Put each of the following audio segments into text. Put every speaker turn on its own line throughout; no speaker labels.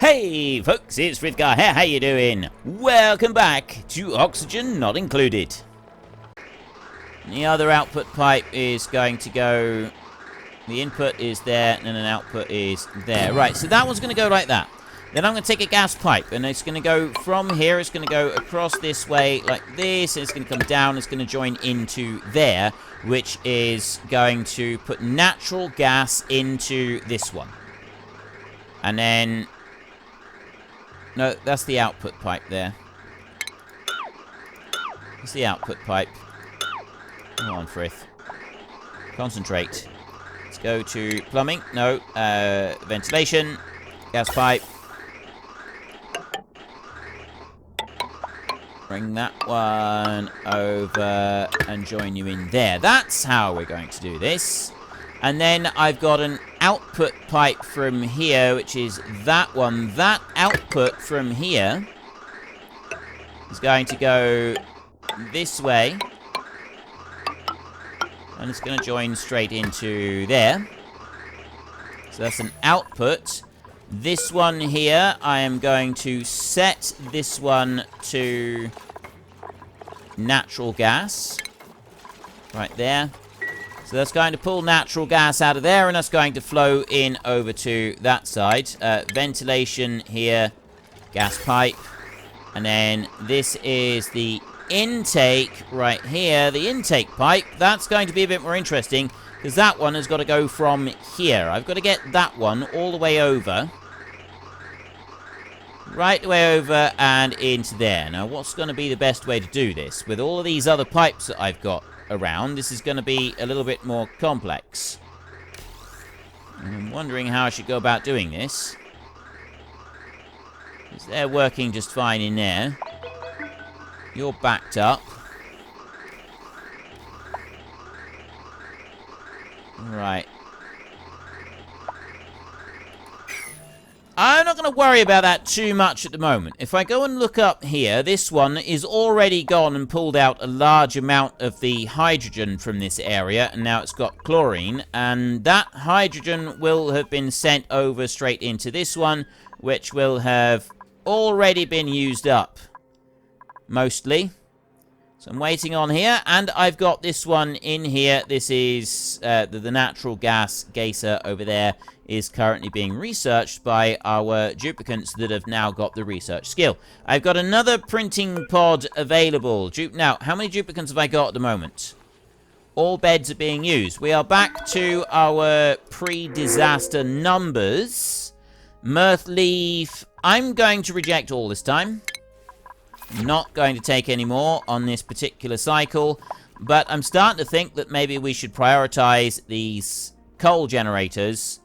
Hey folks, it's Frithgar here, how you doing? Welcome back to Oxygen Not Included. The other output pipe is going to go... The input is there, and then an output is there. Right, so that one's going to go like that. Then I'm going to take a gas pipe, and it's going to go from here, it's going to go across this way like this, and it's going to come down, it's going to join into there, which is going to put natural gas into this one. And then... No, that's the output pipe there. That's the output pipe. Come on, Frith. Concentrate. Let's go to plumbing. No, ventilation. Gas pipe. Bring that one over and join you in there. That's how we're going to do this. And then I've got an output pipe from here, which is that one. That output from here is going to go this way. And it's going to join straight into there. So that's an output. This one here, I am going to set this one to natural gas. Right there. So that's going to pull natural gas out of there, and that's going to flow in over to that side. Ventilation here, gas pipe. And then this is the intake right here. The intake pipe, that's going to be a bit more interesting, because that one has got to go from here. I've got to get that one all the way over. Right the way over and into there. Now, what's going to be the best way to do this? With all of these other pipes that I've got around, this is going to be a little bit more complex. And I'm wondering how I should go about doing this. Because they're working just fine in there. You're backed up. Right. I'm not going to worry about that too much at the moment. If I go and look up here, this one is already gone and pulled out a large amount of the hydrogen from this area, and now it's got chlorine, and that hydrogen will have been sent over straight into this one, which will have already been used up, mostly. So I'm waiting on here, and I've got this one in here. This is the natural gas geyser over there is currently being researched by our duplicants that have now got the research skill. I've got another printing pod available. Now, how many duplicants have I got at the moment? All beds are being used. We are back to our pre-disaster numbers. Mirth leaf, I'm going to reject all this time. I'm not going to take any more on this particular cycle, but I'm starting to think that maybe we should prioritize these coal generators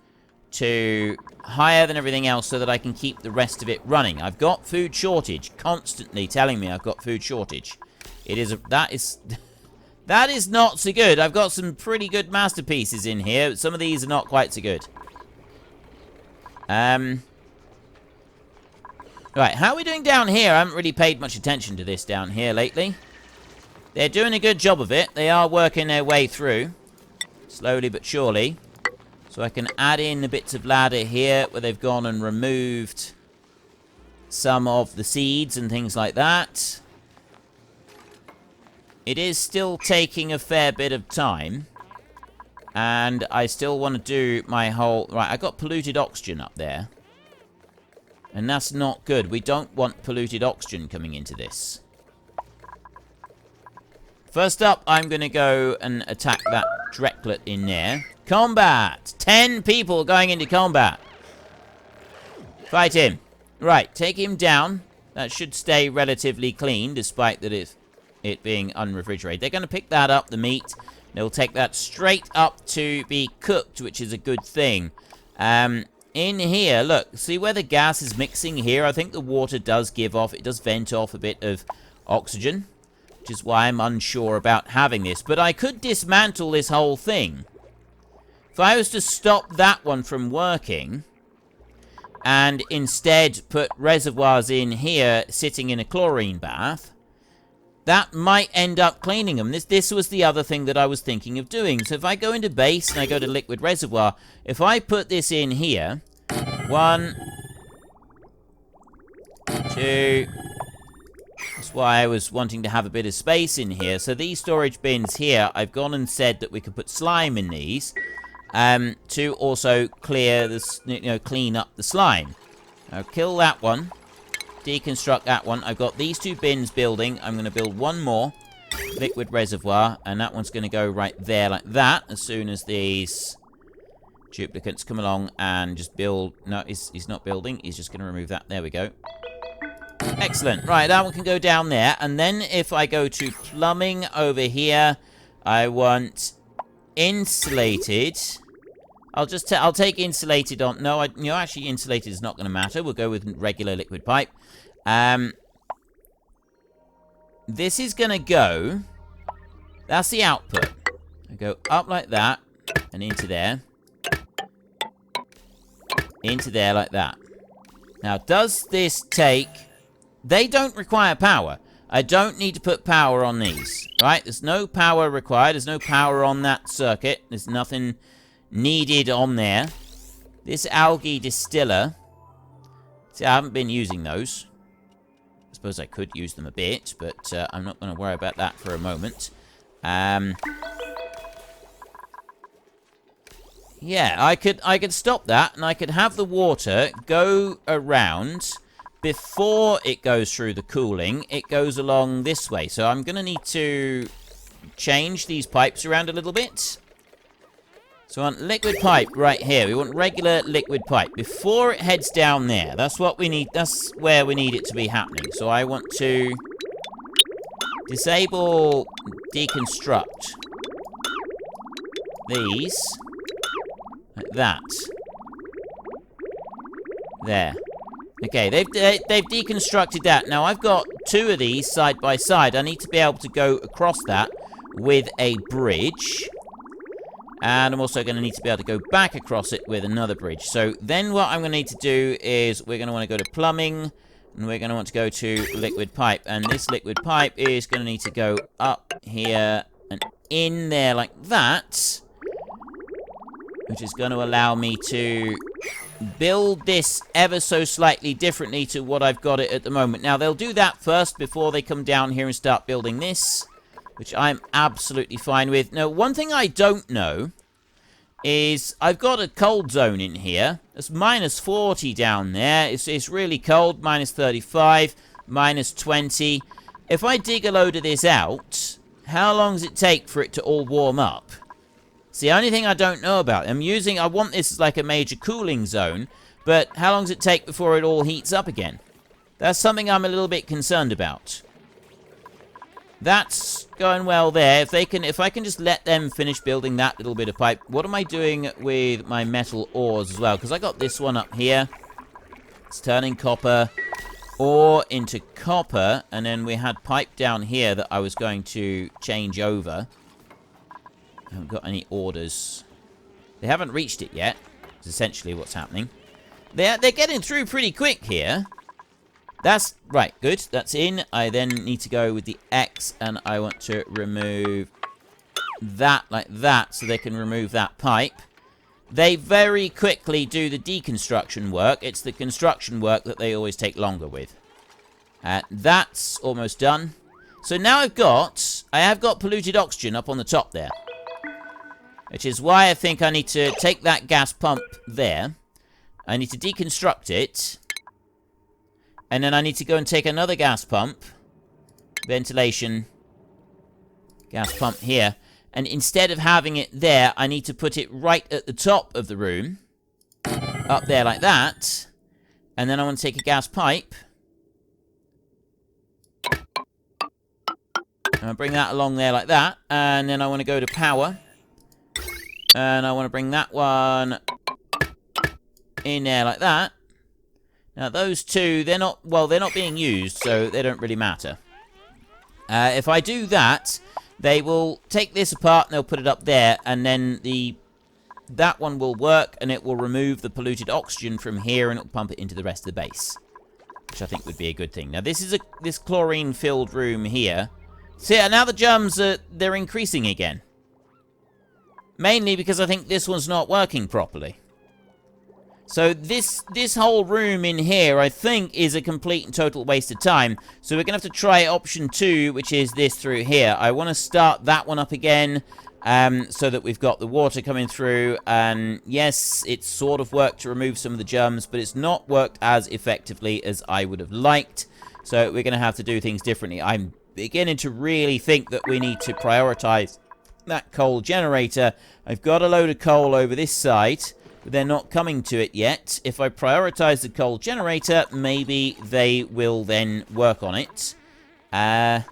to higher than everything else so that I can keep the rest of it running. I've got food shortage, constantly telling me I've got food shortage. That is not so good. I've got some pretty good masterpieces in here, but some of these are not quite so good. Right, how are we doing down here? I haven't really paid much attention to this down here lately. They're doing a good job of it. They are working their way through, slowly but surely. So I can add in the bits of ladder here where they've gone and removed some of the seeds and things like that. It is still taking a fair bit of time. And I still want to do my whole... Right, I got polluted oxygen up there. And that's not good. We don't want polluted oxygen coming into this. First up, I'm going to go and attack that Drecklet in there. Combat! 10 people going into combat. Fight him. Right, take him down. That should stay relatively clean, despite that it being unrefrigerated. They're going to pick that up, the meat. They'll take that straight up to be cooked, which is a good thing. In here, look, see where the gas is mixing here? I think the water does give off, it does vent off a bit of oxygen, which is why I'm unsure about having this. But I could dismantle this whole thing. If I was to stop that one from working, and instead put reservoirs in here sitting in a chlorine bath, that might end up cleaning them. This was the other thing that I was thinking of doing. So if I go into base and I go to liquid reservoir, if I put this in here, 1, 2. That's why I was wanting to have a bit of space in here. So these storage bins here, I've gone and said that we could put slime in these to also clear this, clean up the slime. I'll kill that one. Deconstruct that one. I've got these 2 bins building. I'm going to build one more liquid reservoir, and that one's going to go right there like that as soon as these duplicates come along and just build. No, he's not building. He's just going to remove that. There we go. Excellent. Right, that one can go down there. And then if I go to plumbing over here, I want insulated. I'll take insulated on. No, actually insulated is not going to matter. We'll go with regular liquid pipe. This is going to go. That's the output. I go up like that and into there. Into there like that. Now, does this take... They don't require power. I don't need to put power on these, right? There's no power required. There's no power on that circuit. There's nothing needed on there. This algae distiller. See, I haven't been using those. I suppose I could use them a bit, but I'm not going to worry about that for a moment. Yeah, I could stop that, and I could have the water go around. Before it goes through the cooling, it goes along this way. So I'm going to need to change these pipes around a little bit. So I want liquid pipe right here. We want regular liquid pipe. Before it heads down there, that's what we need. That's where we need it to be happening. So I want to disable deconstruct these like that. There. Okay, they've deconstructed that. Now, I've got 2 of these side by side. I need to be able to go across that with a bridge. And I'm also going to need to be able to go back across it with another bridge. So then what I'm going to need to do is we're going to want to go to plumbing. And we're going to want to go to liquid pipe. And this liquid pipe is going to need to go up here and in there like that. Which is going to allow me to build this ever so slightly differently to what I've got it at the moment. Now, they'll do that first before they come down here and start building this, which I'm absolutely fine with. Now, one thing I don't know is I've got a cold zone in here. It's minus 40 down there. It's really cold, minus 35, minus 20. If I dig a load of this out, how long does it take for it to all warm up? It's the only thing I don't know about. I want this as like a major cooling zone, but how long does it take before it all heats up again? That's something I'm a little bit concerned about. That's going well there. If I can just let them finish building that little bit of pipe. What am I doing with my metal ores as well? Because I got this one up here. It's turning copper ore into copper, and then we had pipe down here that I was going to change over. I haven't got any orders. They haven't reached it yet. Is essentially what's happening. They're getting through pretty quick here. That's right, good. That's in. I then need to go with the X, and I want to remove that like that, so they can remove that pipe. They very quickly do the deconstruction work. It's the construction work that they always take longer with. That's almost done. So now I have got polluted oxygen up on the top there. Which is why I think I need to take that gas pump there. I need to deconstruct it. And then I need to go and take another gas pump. Ventilation. Gas pump here. And instead of having it there, I need to put it right at the top of the room. Up there like that. And then I want to take a gas pipe. And I'll bring that along there like that. And then I want to go to power. And I want to bring that one in there like that. Now, those 2, they're not being used, so they don't really matter. If I do that, they will take this apart and they'll put it up there, and then that one will work, and it will remove the polluted oxygen from here, and it'll pump it into the rest of the base, which I think would be a good thing. Now, this is this chlorine-filled room here. So, yeah, now the germs, they're increasing again. Mainly because I think this one's not working properly. So this whole room in here, I think, is a complete and total waste of time. So we're going to have to try option 2, which is this through here. I want to start that one up again, so that we've got the water coming through. And yes, it's sort of worked to remove some of the germs, but it's not worked as effectively as I would have liked. So we're going to have to do things differently. I'm beginning to really think that we need to prioritize that coal generator. I've got a load of coal over this side, but they're not coming to it yet. If I prioritize the coal generator, maybe they will then work on it. To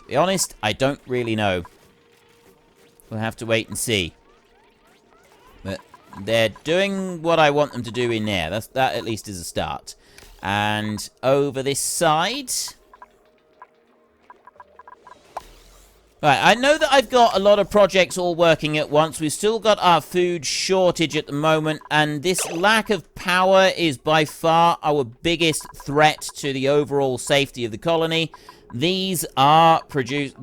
be honest, I don't really know. We'll have to wait and see. But they're doing what I want them to do in there. That at least is a start. And over this side... Right, I know that I've got a lot of projects all working at once. We've still got our food shortage at the moment, and this lack of power is by far our biggest threat to the overall safety of the colony. These are produced...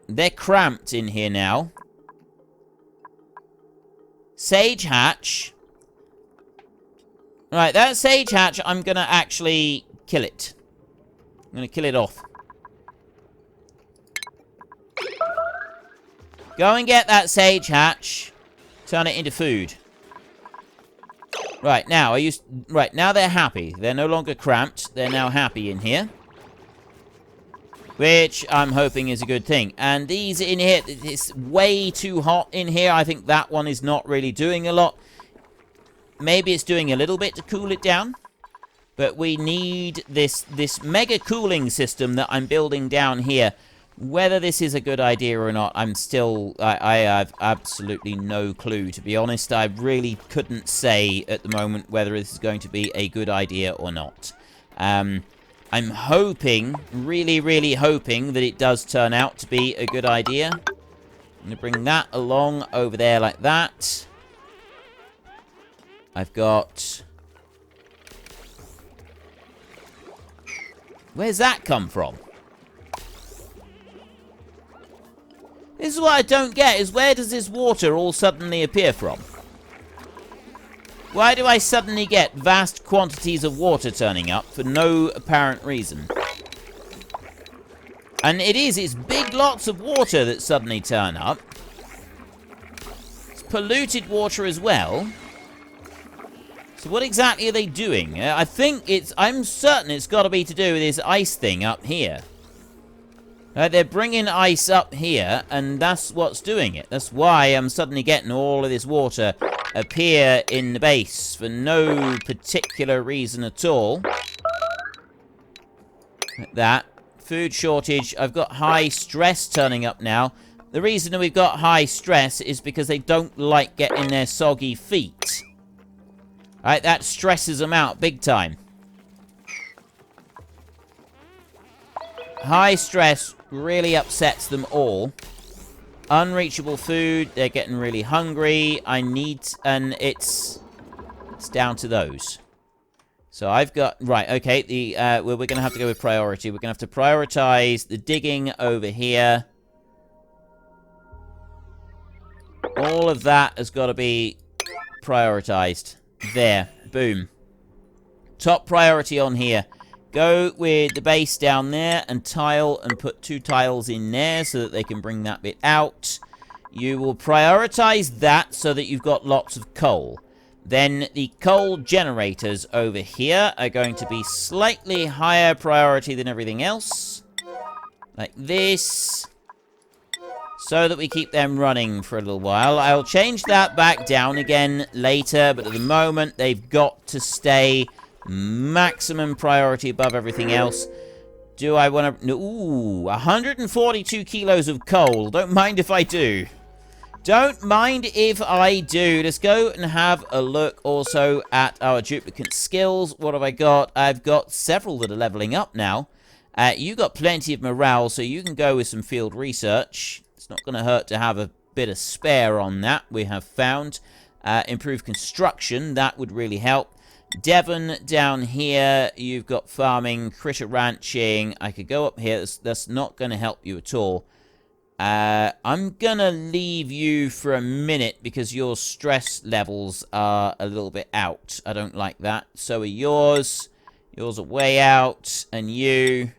They're cramped in here now. Sage hatch. Right, that sage hatch, I'm going to actually kill it. I'm going to kill it off. Go and get that sage hatch. Turn it into food. Right, now, now they're happy. They're no longer cramped. They're now happy in here. Which I'm hoping is a good thing. And these in here, it's way too hot in here. I think that one is not really doing a lot. Maybe it's doing a little bit to cool it down. But we need this mega cooling system that I'm building down here. Whether this is a good idea or not, I have absolutely no clue, to be honest. I really couldn't say at the moment whether this is going to be a good idea or not. I'm hoping, really, really hoping that it does turn out to be a good idea. I'm going to bring that along over there like that. I've got... Where's that come from? This is what I don't get, is where does this water all suddenly appear from? Why do I suddenly get vast quantities of water turning up for no apparent reason? And it's big lots of water that suddenly turn up. It's polluted water as well. So what exactly are they doing? I'm certain it's got to be to do with this ice thing up here. They're bringing ice up here, and that's what's doing it. That's why I'm suddenly getting all of this water appear in the base for no particular reason at all. Like that. Food shortage. I've got high stress turning up now. The reason that we've got high stress is because they don't like getting their soggy feet. Alright, that stresses them out big time. High stress really upsets them all. Unreachable food. They're getting really hungry. And it's down to those. So I've got... Right, okay. We're going to have to go with priority. We're going to have to prioritize the digging over here. All of that has got to be prioritized. There. Boom. Top priority on here. Go with the base down there and tile and put 2 tiles in there so that they can bring that bit out. You will prioritize that so that you've got lots of coal. Then the coal generators over here are going to be slightly higher priority than everything else. Like this. So that we keep them running for a little while. I'll change that back down again later, but at the moment they've got to stay maximum priority above everything else. Do I want to... Ooh, 142 kilos of coal. Don't mind if I do. Don't mind if I do. Let's go and have a look also at our duplicate skills. What have I got? I've got several that are leveling up now. You got plenty of morale, so you can go with some field research. It's not going to hurt to have a bit of spare on that, we have found. Improved construction, that would really help. Devon down here, you've got farming, critter ranching. I could go up here. That's not going to help you at all. I'm gonna leave you for a minute because your stress levels are a little bit out. I don't like that. So are yours. Yours are way out. And you.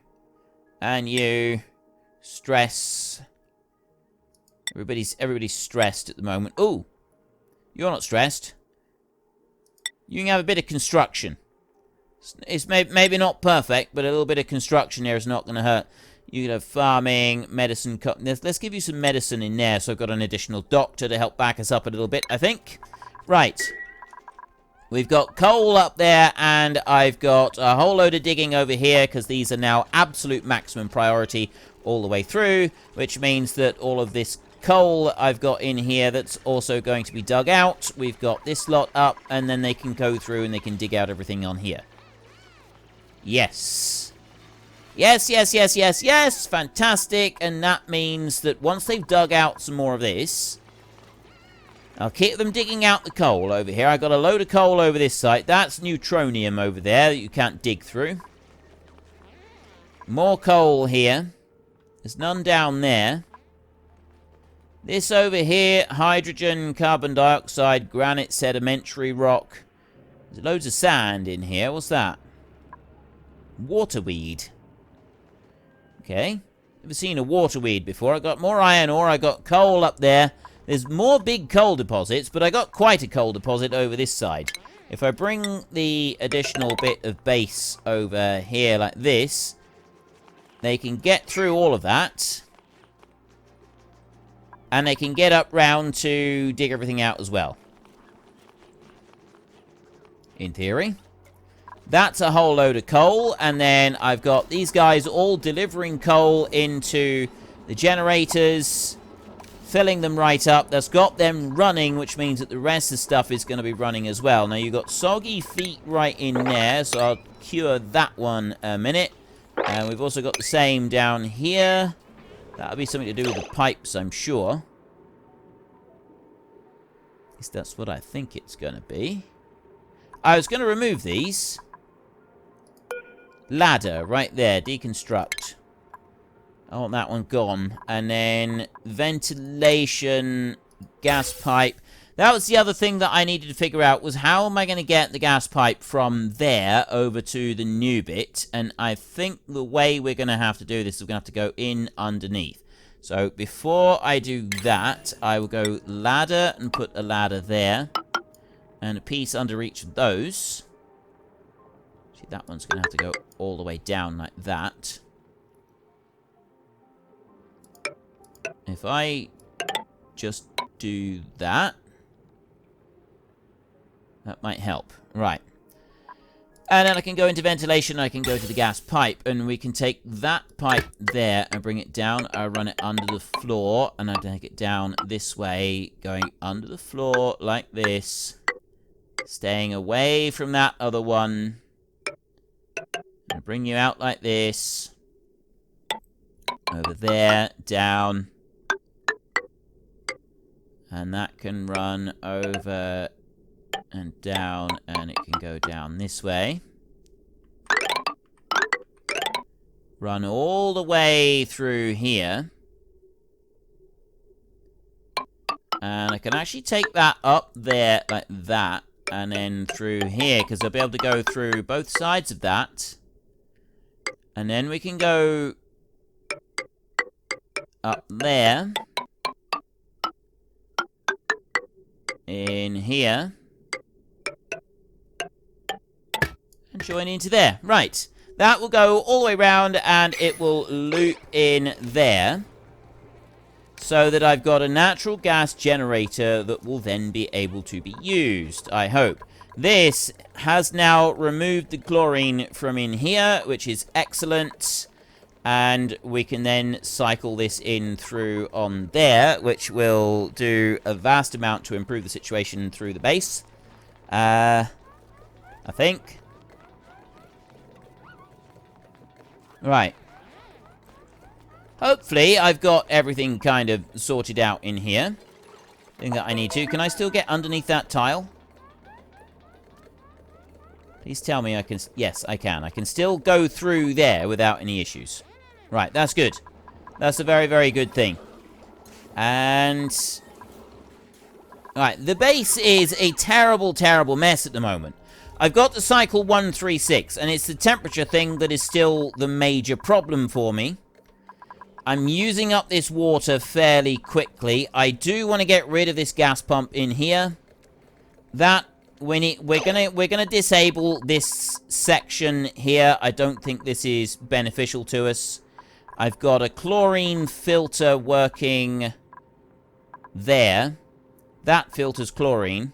And you. Stress. Everybody's stressed at the moment. Ooh. You're not stressed. You can have a bit of construction. It's maybe not perfect, but a little bit of construction there is not going to hurt. You can have farming, medicine. Let's give you some medicine in there, so I've got an additional doctor to help back us up a little bit, I think. Right. We've got coal up there, and I've got a whole load of digging over here, because these are now absolute maximum priority all the way through, which means that all of this coal I've got in here that's also going to be dug out. We've got this lot up, and then they can go through and they can dig out everything on here. Yes. Yes, yes, yes, yes, yes. Fantastic. And that means that once they've dug out some more of this, I'll keep them digging out the coal over here. I got a load of coal over this side. That's neutronium over there that you can't dig through. More coal here. There's none down there. This over here, hydrogen, carbon dioxide, granite, sedimentary rock. There's loads of sand in here. What's that? Waterweed. Okay. Never seen a waterweed before. I got more iron ore. I got coal up there. There's more big coal deposits, but I got quite a coal deposit over this side. If I bring the additional bit of base over here like this, they can get through all of that. And they can get up round to dig everything out as well. In theory. That's a whole load of coal, and then I've got these guys all delivering coal into the generators, filling them right up. That's got them running, which means that the rest of the stuff is going to be running as well. Now, you've got soggy feet right in there, so I'll cure that one a minute. And we've also got the same down here. That'll be something to do with the pipes, I'm sure. At least that's what I think it's going to be. I was going to remove these. Ladder, right there. Deconstruct. I want that one gone. And then ventilation, gas pipe. That was the other thing that I needed to figure out, was how am I going to get the gas pipe from there over to the new bit. And I think the way we're going to have to do this is we're going to have to go in underneath. So before I do that, I will go ladder and put a ladder there. And a piece under each of those. See, that one's going to have to go all the way down like that. If I just do that, that might help. Right. And then I can go into ventilation, I can go to the gas pipe, and we can take that pipe there and bring it down. I run it under the floor, and I take it down this way, going under the floor like this. Staying away from that other one. I'll bring you out like this. Over there, down. And that can run over and down, and it can go down this way. Run all the way through here. And I can actually take that up there like that. And then through here, because I'll be able to go through both sides of that. And then we can go up there. In here. And join into there. Right. That will go all the way around, and it will loop in there. So that I've got a natural gas generator that will then be able to be used, I hope. This has now removed the chlorine from in here, which is excellent. And we can then cycle this in through on there, which will do a vast amount to improve the situation through the base. I think. Right. Hopefully, I've got everything kind of sorted out in here. I think that I need to. Can I still get underneath that tile? Please tell me I can... Yes, I can. I can still go through there without any issues. Right, that's good. That's a very, very good thing. And... Alright, the base is a terrible, terrible mess at the moment. I've got the cycle 136, and it's the temperature thing that is still the major problem for me. I'm using up this water fairly quickly. I do want to get rid of this gas pump in here. That, we're gonna disable this section here. I don't think this is beneficial to us. I've got a chlorine filter working there. That filters chlorine.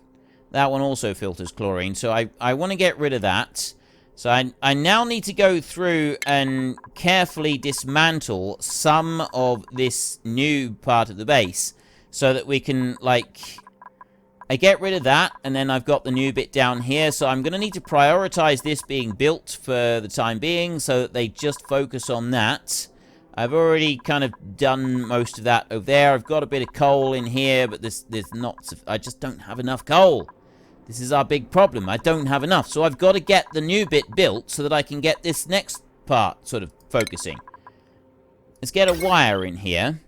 That one also filters chlorine. So I want to get rid of that. So I now need to go through and carefully dismantle some of this new part of the base. So that we can, like... I get rid of that, and then I've got the new bit down here. So I'm going to need to prioritize this being built for the time being, so that they just focus on that. I've already kind of done most of that over there. I've got a bit of coal in here, but there's not... I just don't have enough coal. This is our big problem. I don't have enough. So I've got to get the new bit built so that I can get this next part sort of focusing. Let's get a wire in here.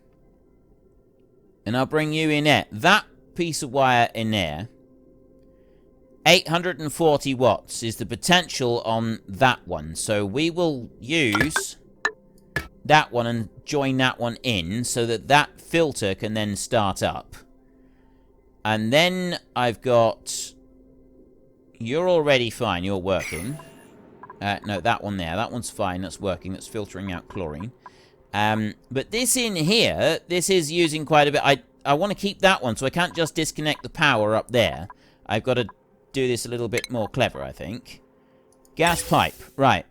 And I'll bring you in there. That piece of wire in there, 840 watts is the potential on that one. So we will use that one and join that one in so that that filter can then start up. And then I've got... You're already fine. You're working. No, that one there. That one's fine. That's working. That's filtering out chlorine. But this in here, this is using quite a bit. I want to keep that one, so I can't just disconnect the power up there. I've got to do this a little bit more clever, I think. Gas pipe. Right.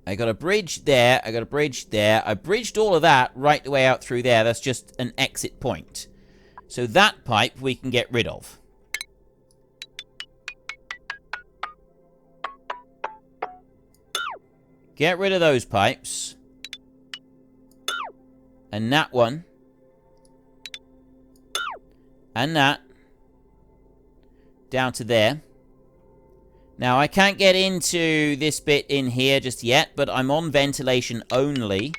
I got a bridge there. I got a bridge there. I bridged all of that right the way out through there. That's just an exit point. So that pipe we can get rid of. Get rid of those pipes. And that one. And that. Down to there. Now, I can't get into this bit in here just yet, but I'm on ventilation only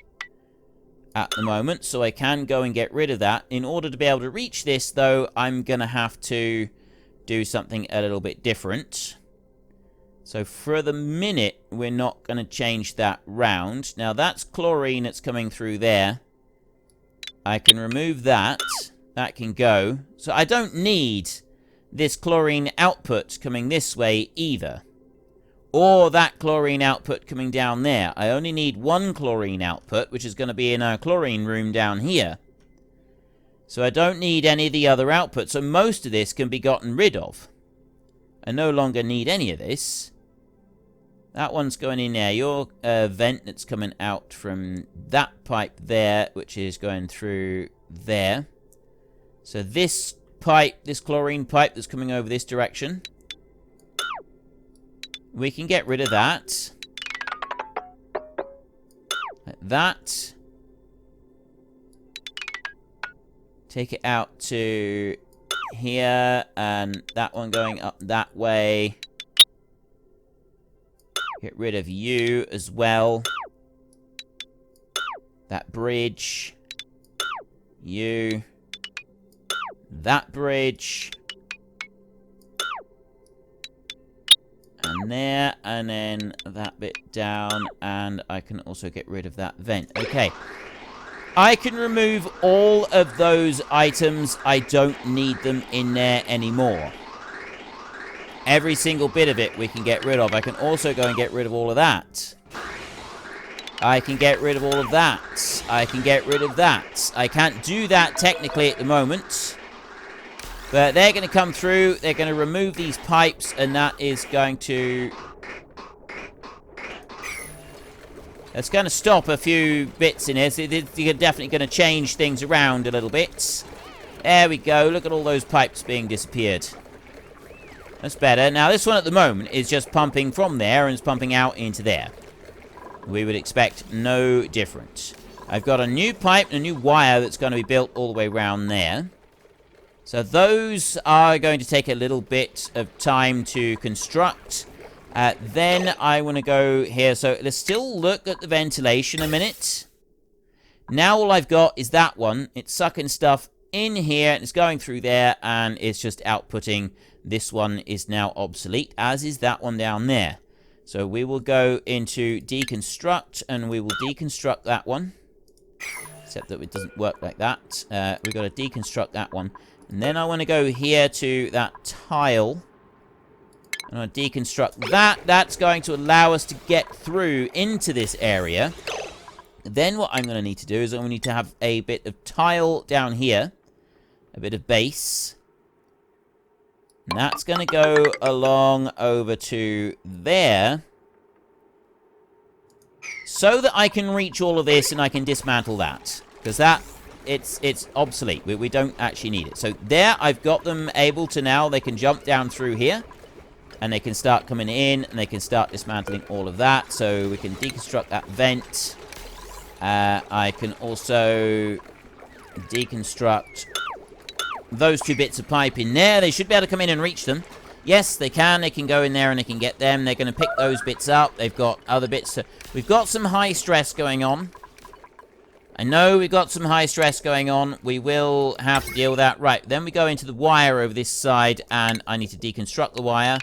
at the moment, so I can go and get rid of that. In order to be able to reach this, though, I'm going to have to do something a little bit different. So for the minute, we're not going to change that round. Now, that's chlorine that's coming through there. I can remove that. That can go. So I don't need this chlorine output coming this way either. Or that chlorine output coming down there. I only need one chlorine output, which is going to be in our chlorine room down here. So I don't need any of the other outputs. So most of this can be gotten rid of. I no longer need any of this. That one's going in there. Your vent that's coming out from that pipe there, which is going through there. So this pipe, this chlorine pipe that's coming over this direction, we can get rid of that. Like that. Take it out to here, and that one going up that way. Get rid of you as well. That bridge. You. That bridge. And there, and then that bit down, and I can also get rid of that vent. Okay. I can remove all of those items. I don't need them in there anymore. Every single bit of it we can get rid of. I can also go and get rid of all of that. I can get rid of all of that. I can get rid of that. I can't do that technically at the moment. But they're going to come through. They're going to remove these pipes. And that is going to... That's going to stop a few bits in here. So you're definitely going to change things around a little bit. There we go. Look at all those pipes being disappeared. That's better. Now, this one at the moment is just pumping from there and it's pumping out into there. We would expect no different. I've got a new pipe and a new wire that's going to be built all the way around there. So those are going to take a little bit of time to construct. Then I want to go here. So let's still look at the ventilation a minute. Now all I've got is that one. It's sucking stuff in here, and it's going through there, and it's just outputting. This one is now obsolete, as is that one down there. So we will go into deconstruct, and we will deconstruct that one. Except that it doesn't work like that. We've got to deconstruct that one. And then I want to go here to that tile. And I'll deconstruct that. That's going to allow us to get through into this area. Then what I'm going to need to do is I'm going to need to have a bit of tile down here. A bit of base. And that's going to go along over to there. So that I can reach all of this and I can dismantle that. Because that, it's obsolete. We don't actually need it. So there, I've got them able to now, they can jump down through here. And they can start coming in and they can start dismantling all of that. So we can deconstruct that vent. I can also deconstruct those two bits of pipe in there. They should be able to come in and reach them. Yes, they can. They can go in there and they can get them. They're going to pick those bits up. They've got other bits. We've got some high stress going on. I know we've got some high stress going on. We will have to deal with that. Right, then we go into the wire over this side, and I need to deconstruct the wire.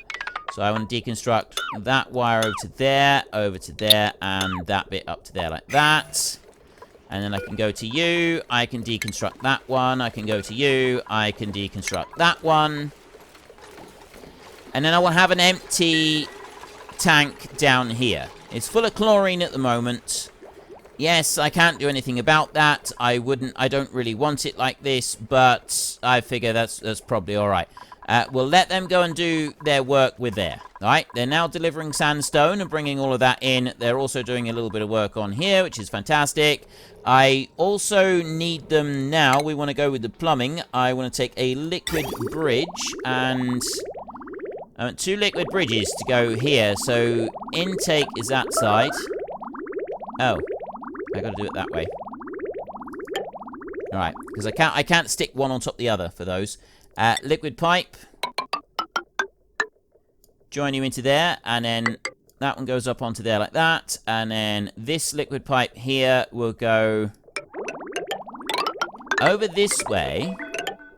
So I want to deconstruct that wire over to there, and that bit up to there like that. And then I can go to you. I can deconstruct that one. I can go to you. I can deconstruct that one. And then I will have an empty tank down here. It's full of chlorine at the moment. Yes, I can't do anything about that. I don't really want it like this, but I figure that's probably alright. We'll let them go and do their work with there. Alright, they're now delivering sandstone and bringing all of that in. They're also doing a little bit of work on here, which is fantastic. I also need them now. We want to go with the plumbing. I want to take a liquid bridge, and I want 2 liquid bridges to go here. So intake is that side. Oh, I got to do it that way. Alright, because I can't stick one on top of the other for those. Liquid pipe. Join you into there, and then that one goes up onto there like that, and then this liquid pipe here will go over this way,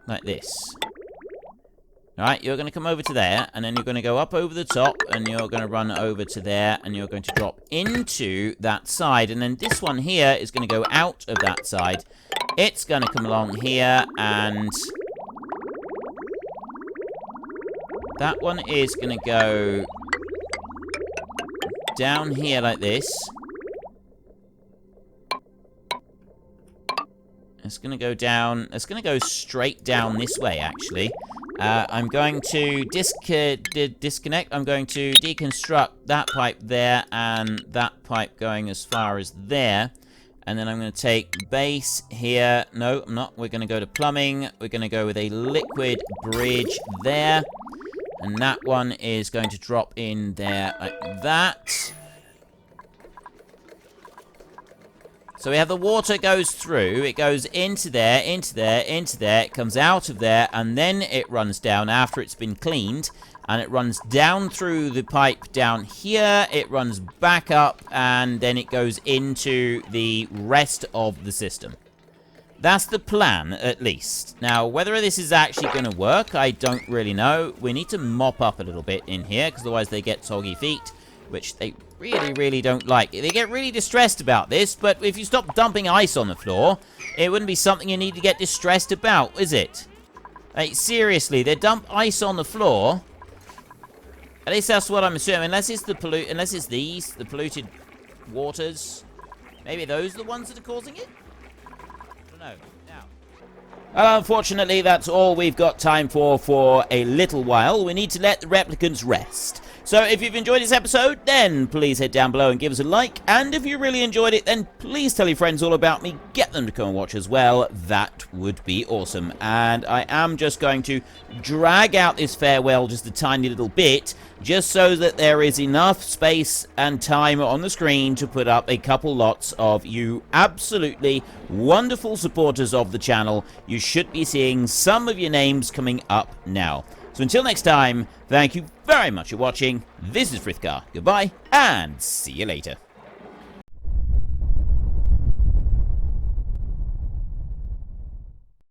like this. Alright, you're going to come over to there, and then you're going to go up over the top, and you're going to run over to there, and you're going to drop into that side, and then this one here is going to go out of that side. It's going to come along here, and that one is going to go down here like this. It's going to go down. It's going to go straight down this way, actually. I'm going to disconnect. I'm going to deconstruct that pipe there and that pipe going as far as there. And then I'm going to take base here. No, I'm not. We're going to go to plumbing. We're going to go with a liquid bridge there. And that one is going to drop in there like that. So we have the water goes through. It goes into there, into there, into there. It comes out of there, and then it runs down after it's been cleaned. And it runs down through the pipe down here. It runs back up, and then it goes into the rest of the system. That's the plan, at least. Now, whether this is actually going to work, I don't really know. We need to mop up a little bit in here, because otherwise they get soggy feet, which they really, really don't like. They get really distressed about this, but if you stop dumping ice on the floor, it wouldn't be something you need to get distressed about, is it? Like, seriously, they dump ice on the floor. At least that's what I'm assuming, unless it's the polluted waters. Maybe those are the ones that are causing it? No. Now. Well, unfortunately, that's all we've got time for a little while. We need to let the replicants rest. So if you've enjoyed this episode, then please head down below and give us a like. And if you really enjoyed it, then please tell your friends all about me. Get them to come and watch as well. That would be awesome. And I am just going to drag out this farewell just a tiny little bit, just so that there is enough space and time on the screen to put up a couple lots of you absolutely wonderful supporters of the channel. You should be seeing some of your names coming up now. So until next time, thank you very much for watching. This is Frithgar. Goodbye, and see you later.